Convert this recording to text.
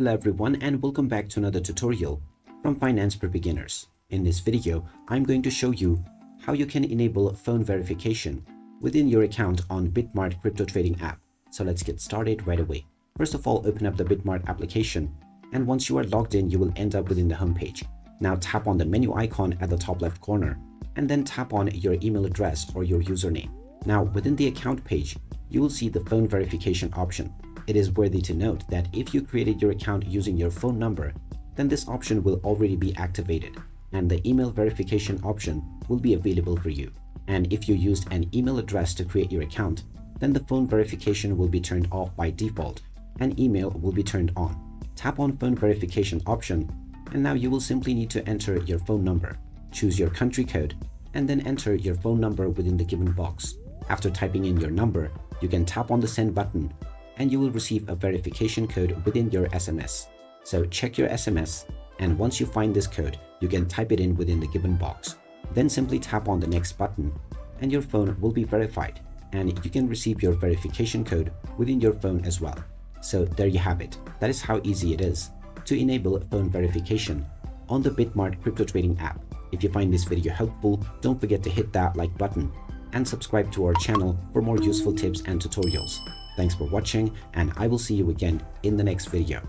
Hello everyone and welcome back to another tutorial from Finance for Beginners. In this video, I'm going to show you how you can enable phone verification within your account on BitMart Crypto Trading App. So let's get started right away. First of all, open up the BitMart application, and once you are logged in, you will end up within the homepage. Now tap on the menu icon at the top left corner and then tap on your email address or your username. Now within the account page, you will see the phone verification option. It is worthy to note that if you created your account using your phone number, then this option will already be activated and the email verification option will be available for you. And if you used an email address to create your account, then the phone verification will be turned off by default and email will be turned on. Tap on phone verification option and now you will simply need to enter your phone number. Choose your country code and then enter your phone number within the given box. After typing in your number, you can tap on the send button and you will receive a verification code within your SMS. So check your SMS, and once you find this code, you can type it in within the given box. Then simply tap on the next button and your phone will be verified and you can receive your verification code within your phone as well. So there you have it. That is how easy it is to enable phone verification on the BitMart Crypto Trading app. If you find this video helpful, don't forget to hit that like button and subscribe to our channel for more useful tips and tutorials. Thanks for watching, and I will see you again in the next video.